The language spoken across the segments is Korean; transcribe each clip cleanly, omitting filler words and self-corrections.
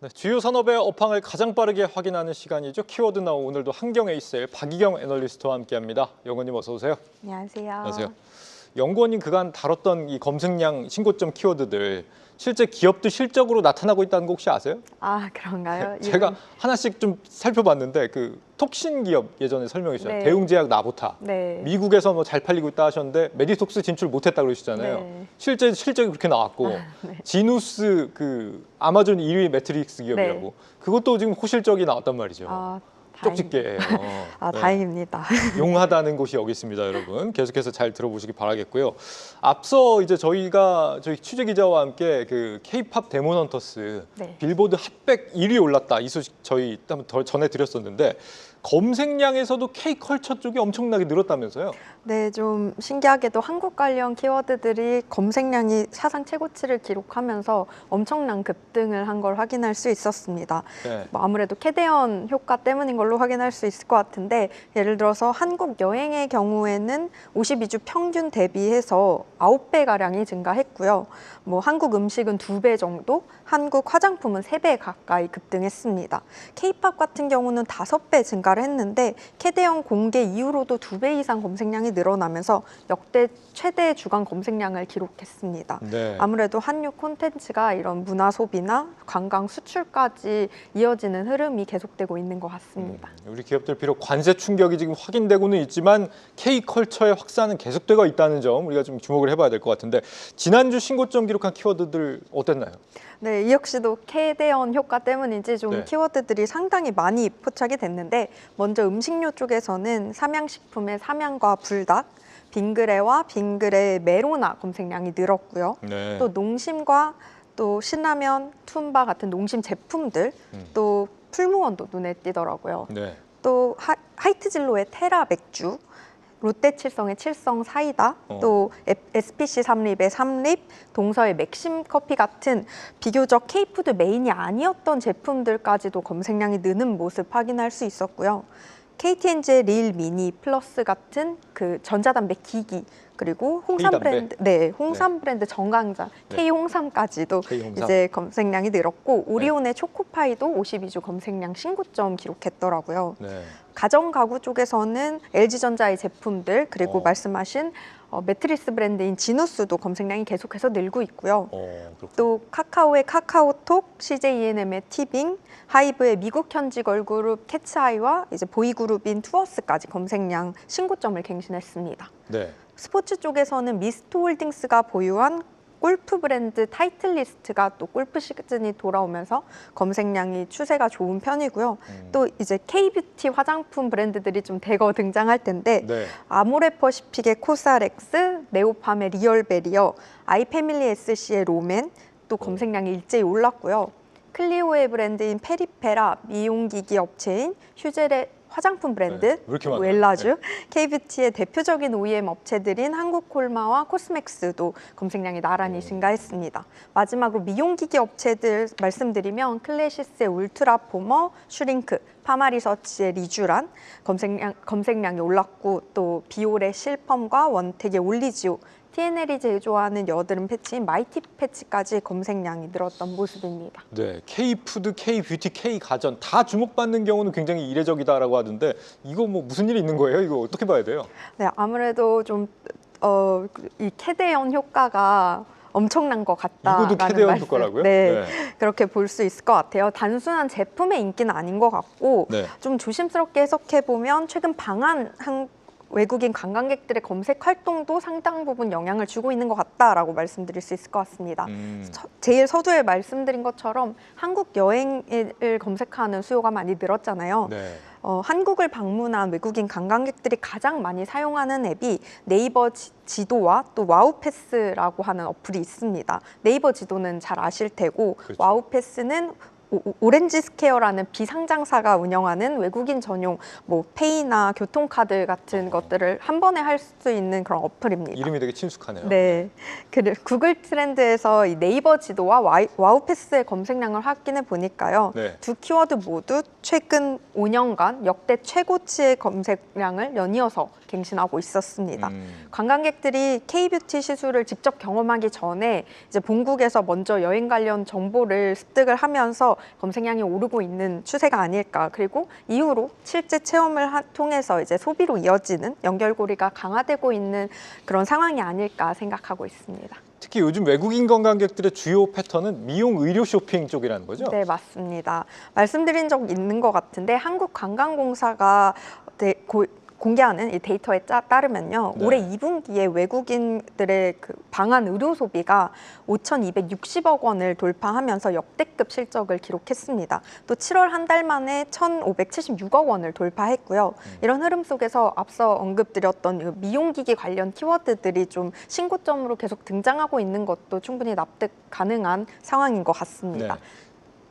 네, 주요 산업의 업황을 가장 빠르게 확인하는 시간이죠. 키워드 나우 오늘도 한경에이셀 박희경 애널리스트와 함께합니다. 영원님 어서 오세요. 안녕하세요. 안녕하세요. 연구원님 그간 다뤘던 이 검색량 신고점 키워드들 실제 기업도 실적으로 나타나고 있다는 거 혹시 아세요? 아, 그런가요? 제가 하나씩 좀 살펴봤는데 그 톡신 기업 예전에 설명해 주셨잖아요. 네. 대웅제약, 나보타. 네. 미국에서 뭐 잘 팔리고 있다 하셨는데 메디톡스 진출 못했다 그러시잖아요. 네. 실제 실적이 그렇게 나왔고 네. 지누스 그 아마존 2위 매트릭스 기업이라고 네. 그것도 지금 호실적이 나왔단 말이죠. 아, 쪽집게예요. 네. 다행입니다. 용하다는 곳이 여기 있습니다, 여러분. 계속해서 잘 들어보시기 바라겠고요. 앞서 이제 저희 취재 기자와 함께 그 K-팝 데몬 헌터스 네. 빌보드 핫백 1위 올랐다 이 소식 저희 한번 더 전해드렸었는데 검색량에서도 K-컬처 쪽이 엄청나게 늘었다면서요? 네, 좀 신기하게도 한국 관련 키워드들이 검색량이 사상 최고치를 기록하면서 엄청난 급등을 한 걸 확인할 수 있었습니다. 네. 뭐 아무래도 캐대언 효과 때문인 걸로 확인할 수 있을 것 같은데, 예를 들어서 한국 여행의 경우에는 52주 평균 대비해서 9배가량이 증가했고요. 뭐 한국 음식은 2배 정도, 한국 화장품은 3배 가까이 급등했습니다. K-팝 같은 경우는 5배 증가를 했는데 캐대언 공개 이후로도 2배 이상 검색량이 늘어나면서 역대 최대 주간 검색량을 기록했습니다. 네. 아무래도 한류 콘텐츠가 이런 문화 소비나 관광 수출까지 이어지는 흐름이 계속되고 있는 것 같습니다. 우리 기업들 비록 관세 충격이 지금 확인되고는 있지만 K컬처의 확산은 계속되고 있다는 점 우리가 좀 주목을 해봐야 될 것 같은데 지난주 신고점 기록한 키워드들 어땠나요? 네, 이 역시도 캐대언 효과 때문인지 좀 네. 키워드들이 상당히 많이 포착이 됐는데, 먼저 음식료 쪽에서는 삼양식품의 삼양과 불닭, 빙그레와 빙그레 메로나 검색량이 늘었고요. 네. 또 농심과 또 신라면, 툼바 같은 농심 제품들, 또 풀무원도 눈에 띄더라고요. 네. 또 하이트진로의 테라 맥주, 롯데칠성의 칠성 사이다, 또 SPC 삼립의 삼립, 동서의 맥심 커피 같은 비교적 K푸드 메인이 아니었던 제품들까지도 검색량이 느는 모습 확인할 수 있었고요. KTNG의 릴 미니 플러스 같은 그 전자담배 기기, 그리고 홍삼 K담배. 브랜드, 네, 홍삼 브랜드 정강장, 네. K홍삼까지도 K홍삼. 이제 검색량이 늘었고, 오리온의 초코파이도 52주 검색량 신고점 기록했더라고요. 네. 가정 가구 쪽에서는 LG전자의 제품들, 그리고 어. 말씀하신 매트리스 브랜드인 지누스도 검색량이 계속해서 늘고 있고요. 그렇군요. 또 카카오의 카카오톡, CJENM의 티빙, 하이브의 미국 현지 걸그룹 캐츠아이와 이제 보이그룹인 투어스까지 검색량 신고점을 갱신했습니다. 네. 스포츠 쪽에서는 미스트홀딩스가 보유한 골프 브랜드 타이틀리스트가 또 골프 시즌이 돌아오면서 검색량이 추세가 좋은 편이고요. 또 이제 K뷰티 화장품 브랜드들이 좀 대거 등장할 텐데, 네. 아모레퍼시픽의 코사렉스, 네오팜의 리얼베리어, 아이패밀리 SC의 로맨, 또 검색량이 일제히 올랐고요. 클리오의 브랜드인 페리페라, 미용기기 업체인 휴젤의 화장품 브랜드, 네, 왜 이렇게 많나요? 웰라주, 네. K뷰티의 대표적인 OEM 업체들인 한국콜마와 코스맥스도 검색량이 나란히 증가했습니다. 마지막으로 미용기기 업체들 말씀드리면 클래시스의 울트라 포머, 슈링크, 파마리서치의 리쥬란 검색량이 올랐고, 또 비올의 실펌과 원택의 올리지오, TNL이 제조하는 여드름 패치인 마이티 패치까지 검색량이 늘었던 모습입니다. 네, K푸드, K뷰티, K가전 다 주목받는 경우는 굉장히 이례적이다라고 하던데 이거 뭐 무슨 일이 있는 거예요? 이거 어떻게 봐야 돼요? 네, 아무래도 좀 이 캐대언 효과가 엄청난 것 같다라는 이것도 캐대언 말씀, 효과라고요? 네, 네. 그렇게 볼 수 있을 것 같아요. 단순한 제품의 인기는 아닌 것 같고, 네. 좀 조심스럽게 해석해 보면 최근 외국인 관광객들의 검색 활동도 상당 부분 영향을 주고 있는 것 같다라고 말씀드릴 수 있을 것 같습니다. 제일 서두에 말씀드린 것처럼 한국 여행을 검색하는 수요가 많이 늘었잖아요. 네. 한국을 방문한 외국인 관광객들이 가장 많이 사용하는 앱이 네이버 지도와 또 와우패스라고 하는 어플이 있습니다. 네이버 지도는 잘 아실 테고, 그렇죠. 와우패스는 오렌지 스퀘어라는 비상장사가 운영하는 외국인 전용 뭐 페이나 교통카드 같은 것들을 한 번에 할 수 있는 그런 어플입니다. 이름이 되게 친숙하네요. 네, 구글 트렌드에서 이 네이버 지도와 와우패스의 검색량을 확인해 보니까요. 네. 두 키워드 모두 최근 5년간 역대 최고치의 검색량을 연이어서 갱신하고 있었습니다. 관광객들이 K뷰티 시술을 직접 경험하기 전에 이제 본국에서 먼저 여행 관련 정보를 습득을 하면서 검색량이 오르고 있는 추세가 아닐까. 그리고 이후로 실제 체험을 통해서 이제 소비로 이어지는 연결고리가 강화되고 있는 그런 상황이 아닐까 생각하고 있습니다. 특히 요즘 외국인 관광객들의 주요 패턴은 미용 의료 쇼핑 쪽이라는 거죠? 네, 맞습니다. 말씀드린 적 있는 것 같은데 한국관광공사가 공개하는 이 데이터에 따르면요. 네. 올해 2분기에 외국인들의 그 방한 의료 소비가 5,260억 원을 돌파하면서 역대급 실적을 기록했습니다. 또 7월 한 달 만에 1,576억 원을 돌파했고요. 이런 흐름 속에서 앞서 언급드렸던 미용기기 관련 키워드들이 좀 신고점으로 계속 등장하고 있는 것도 충분히 납득 가능한 상황인 것 같습니다. 네.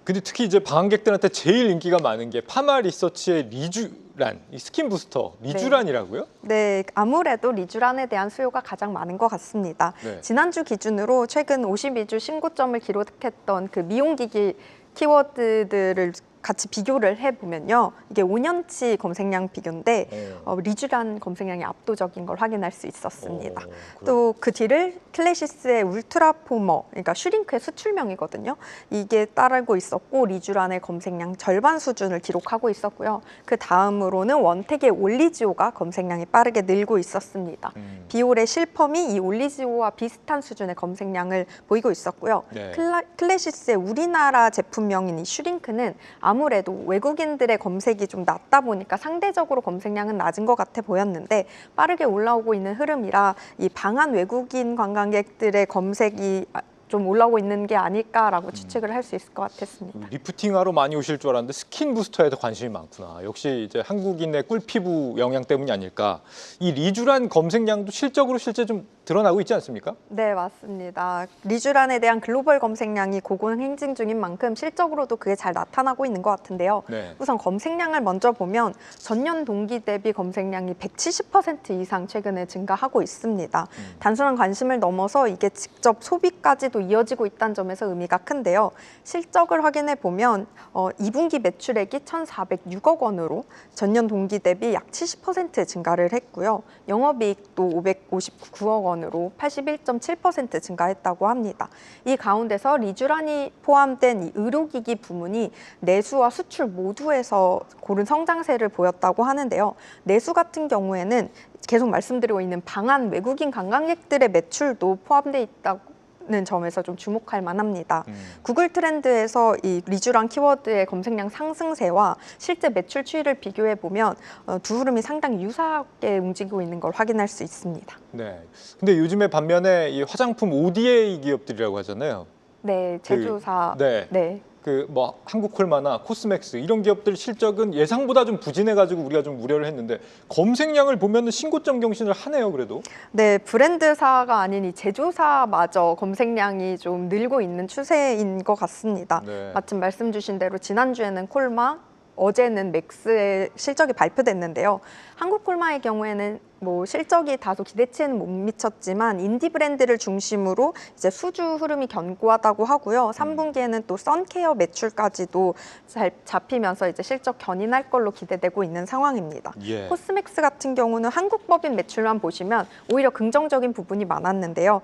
근데 특히 이제 방한객들한테 제일 인기가 많은 게 파마 리서치의 리쥬란, 이 스킨 부스터 리쥬란이라고요? 네, 아무래도 리쥬란에 대한 수요가 가장 많은 것 같습니다. 네. 지난주 기준으로 최근 52주 신고점을 기록했던 그 미용기기 키워드들을 같이 비교를 해보면요. 이게 5년치 검색량 비교인데 리쥬란 검색량이 압도적인 걸 확인할 수 있었습니다. 또 그 뒤를 클래시스의 울트라 포머, 그러니까 슈링크의 수출명이거든요. 이게 따르고 있었고 리쥬란의 검색량 절반 수준을 기록하고 있었고요. 그 다음으로는 원택의 올리지오가 검색량이 빠르게 늘고 있었습니다. 비올의 실펌이 이 올리지오와 비슷한 수준의 검색량을 보이고 있었고요. 네. 클래시스의 우리나라 제품명인 이 슈링크는 아무래도 외국인들의 검색이 좀 낮다 보니까 상대적으로 검색량은 낮은 것 같아 보였는데 빠르게 올라오고 있는 흐름이라 이 방한 외국인 관광객들의 검색이 좀 올라오고 있는 게 아닐까라고 추측을 할 수 있을 것 같았습니다. 리프팅하러 많이 오실 줄 알았는데 스킨 부스터에도 관심이 많구나. 역시 이제 한국인의 꿀피부 영양 때문이 아닐까. 이 리쥬란 검색량도 실적으로 실제 좀 드러나고 있지 않습니까? 네, 맞습니다. 리쥬란에 대한 글로벌 검색량이 고공행진 중인 만큼 실적으로도 그게 잘 나타나고 있는 것 같은데요. 네. 우선 검색량을 먼저 보면 전년 동기 대비 검색량이 170% 이상 최근에 증가하고 있습니다. 단순한 관심을 넘어서 이게 직접 소비까지도 이어지고 있다는 점에서 의미가 큰데요. 실적을 확인해 보면 2분기 매출액이 1,406억 원으로 전년 동기 대비 약 70% 증가를 했고요. 영업이익도 559억 원으로 81.7% 증가했다고 합니다. 이 가운데서 리쥬란이 포함된 이 의료기기 부문이 내수와 수출 모두에서 고른 성장세를 보였다고 하는데요. 내수 같은 경우에는 계속 말씀드리고 있는 방한 외국인 관광객들의 매출도 포함되어 있다고 는 점에서 좀 주목할 만합니다. 구글 트렌드에서 이 리쥬란 키워드의 검색량 상승세와 실제 매출 추이를 비교해 보면 두 흐름이 상당히 유사하게 움직이고 있는 걸 확인할 수 있습니다. 네. 근데 요즘에 반면에 이 화장품 ODA 기업들이라고 하잖아요. 네, 제조사. 네. 그 뭐 한국콜마나 코스맥스 이런 기업들 실적은 예상보다 좀 부진해가지고 우리가 좀 우려를 했는데 검색량을 보면은 신고점 경신을 하네요, 그래도. 네, 브랜드사가 아닌 이 제조사마저 검색량이 좀 늘고 있는 추세인 것 같습니다. 네. 마침 말씀 주신 대로 지난주에는 콜마, 어제는 맥스의 실적이 발표됐는데요. 한국콜마의 경우에는 뭐 실적이 다소 기대치에는 못 미쳤지만 인디 브랜드를 중심으로 이제 수주 흐름이 견고하다고 하고요. 3분기에는 또 선케어 매출까지도 잘 잡히면서 이제 실적 견인할 걸로 기대되고 있는 상황입니다. 예. 코스맥스 같은 경우는 한국 법인 매출만 보시면 오히려 긍정적인 부분이 많았는데요.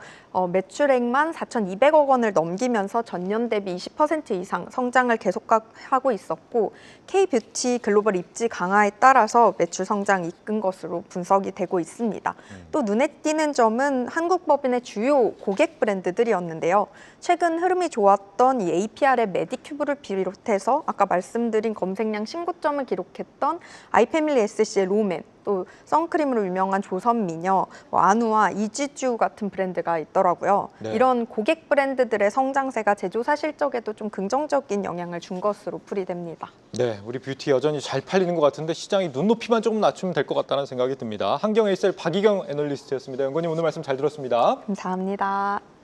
매출액만 4,200억 원을 넘기면서 전년 대비 20% 이상 성장을 계속하고 있었고 K뷰티 글로벌 입지 강화에 따라서 매출 성장이 이끈 것으로 분석이 되고 있습니다. 또 눈에 띄는 점은 한국 법인의 주요 고객 브랜드들이었는데요. 최근 흐름이 좋았던 이 APR의 메디큐브를 비롯해서 아까 말씀드린 검색량 신고점을 기록했던 아이패밀리 SC의 로맨, 또 선크림으로 유명한 조선미녀, 아누아, 이지주 같은 브랜드가 있더라고요. 네. 이런 고객 브랜드들의 성장세가 제조사 실적에도 좀 긍정적인 영향을 준 것으로 풀이됩니다. 네, 우리 뷰티 여전히 잘 팔리는 것 같은데 시장이 눈높이만 조금 낮추면 될 것 같다는 생각이 듭니다. 한경에이셀 박희경 애널리스트였습니다. 연구원님 오늘 말씀 잘 들었습니다. 감사합니다.